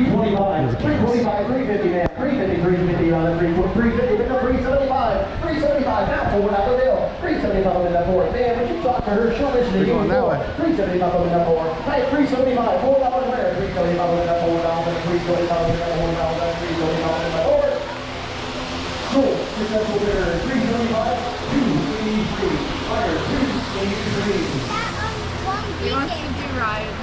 325, 350, man. 350 on that 350, with the 375, 375, now forward out the bill. 375 on that forward. Man, when you talk to her, she'll listen to you. 375 on that forward. Hey, 375, forward out the where? 375 on that forward, down to 375 on that forward, down to 375 on that forward. Cool, successful bidder, 375, 283. Fire, 283. He wants to do rides.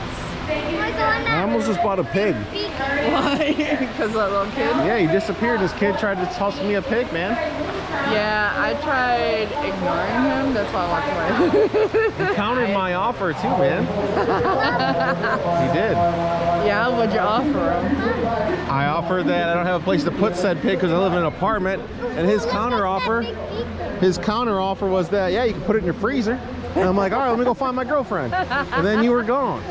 I almost just bought a pig. Why? Because that little kid? Yeah, he disappeared. This kid tried to toss me a pig, man. Yeah, I tried ignoring him. That's why I walked away. He countered my offer too, man. He did. Yeah, what'd you offer him? I offered that I don't have a place to put said pig because I live in an apartment, and his counter offer was that, yeah, you can put it in your freezer. And I'm like, all right, let me go find my girlfriend. And then you were gone.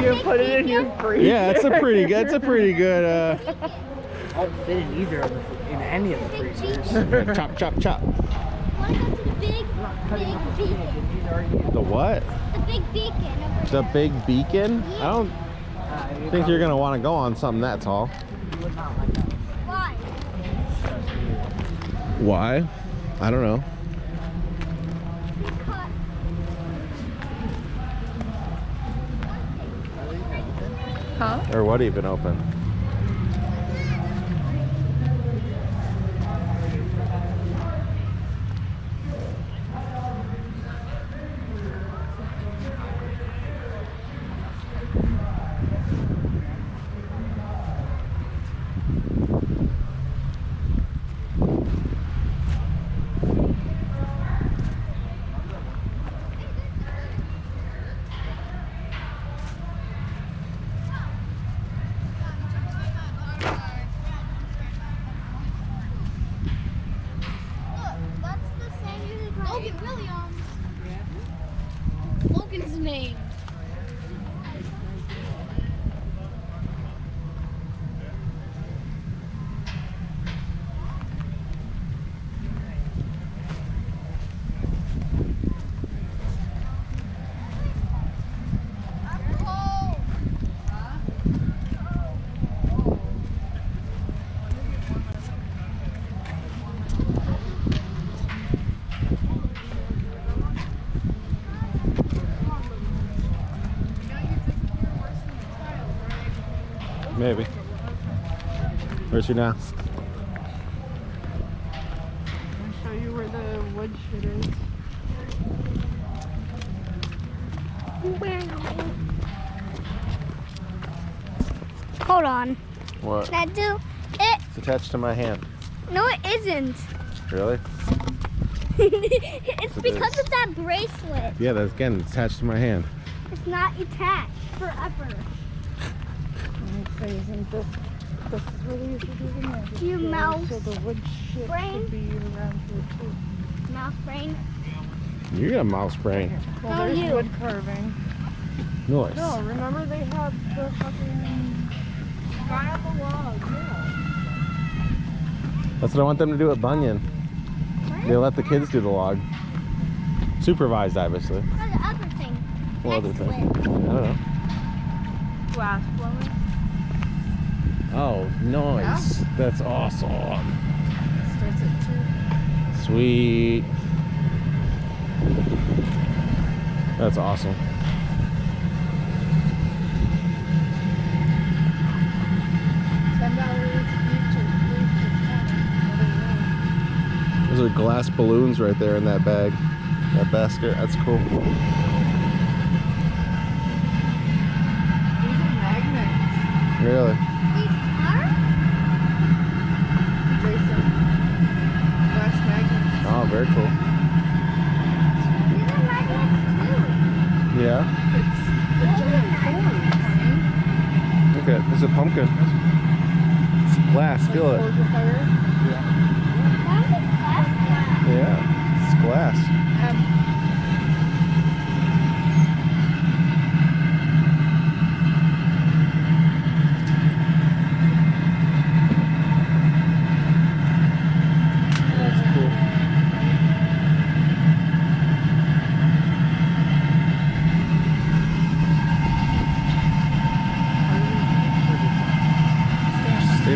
You put it in your freezer. Yeah, it's a pretty good. I don't fit in either of the, in any of the freezers. Chop, chop, chop. Want to go to the big beacon? The what? The big beacon over The there. big beacon? I don't think you're gonna want to go on something that tall. Why? Why? I don't know. Huh? Or what even open? Logan's name. Maybe. Where's she now? I'll show you where the wood shit is. Hold on. What? Can I do it? It's attached to my hand. No, it isn't. Really? It's It because is. of that bracelet. Yeah, that's again it's attached to my hand. It's not attached forever. Isn't this is really easy to do the magic. You there, mouse so the wood shit brain. should be around here too. Mouse brain. You got a mouse brain. Well, No, there's you. wood carving. Nice. No, remember they had the fucking guy on the log. Yeah. That's what I want them to do at Bunyan. They let the kids do the log. Supervised, obviously. What's the other thing? What other Next to thing? it. I don't know. Glass blowing. Oh, nice. That's awesome. Starts at 2. Sweet. That's awesome. $10 each or 3 Those are glass balloons right there in that bag. That basket. That's cool. These are magnets. Really? These are? Jason. Glass magnets. Oh, very cool. These are magnets too. Yeah. It's a giant cord, honey. Look at it. It's a pumpkin. It's glass. Feel it. Hold the fire. Why is it plastic? Yeah. It's glass. That's cool.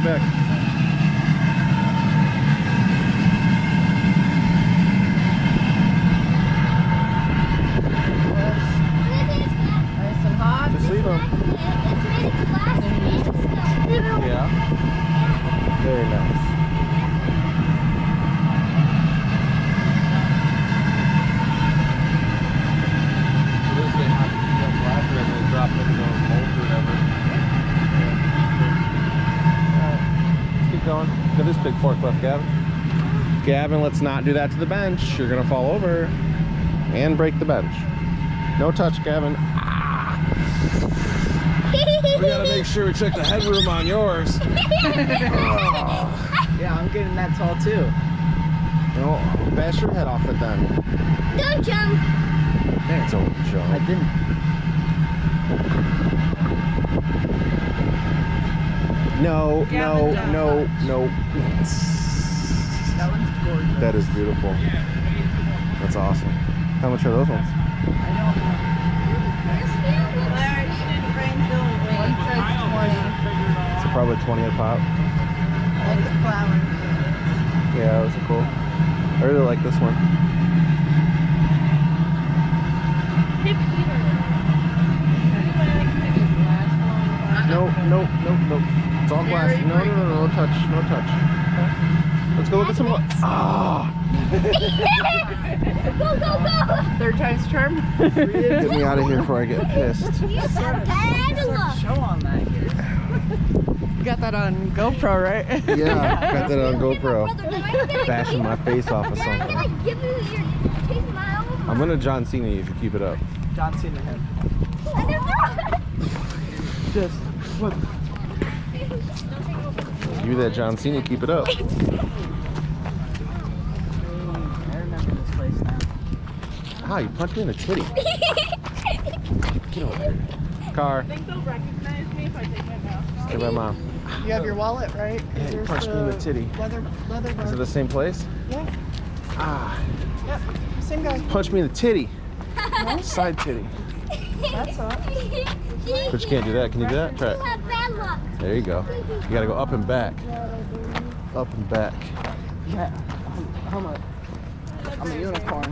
get back. Nice and hot. Just leave them. Yeah. Very nice. So this they have to be up after and they drop into those molds or whatever. Alright, let's keep going. Look at this big forklift, Gavin. Gavin, let's not do that to the bench. You're gonna fall over and break the bench. No touch, Gavin. Ah. We gotta make sure we check the headroom on yours. Yeah, I'm getting that tall too. No, bash your head off it then. Don't jump. Don't I jump. didn't. No, no, Gavin, no, no. That one's gorgeous. That is beautiful. That's awesome. How much are those ones? I don't know. Larry, she didn't bring Dylan. One says 20. It's probably 20 a pop. I like the flowers. Yeah, those are cool. I really like this one. No, no, no, no. It's all glass. No, no, no, no touch. No touch. Let's go look at some. Ah! Go, go, go. Third time's charm. Get me out of here before I get pissed. You have bad luck. Show on that here. You got that on GoPro, right? Yeah, got that on GoPro. GoPro. Bashing my face off of Then I'm something. gonna give you your taste my own. I'm gonna John Cena you if you keep it up. John Cena him. Just what? You that John Cena, keep it up. I remember this place now. Ah, you punched me in the titty. Get over here. Car. I think they'll recognize me if I take my mask off. Hey, my mom. You have your wallet, right? Yeah, you punched me in the titty. Leather Is it bar. the same place? Yeah. Ah, Yep. Same guy. punch me in the titty. Side titty. That's all. But you can't do that. Can you do that? Try You it. have bad luck. There you go. You gotta go up and back. Up and back. Yeah. I'm a unicorn.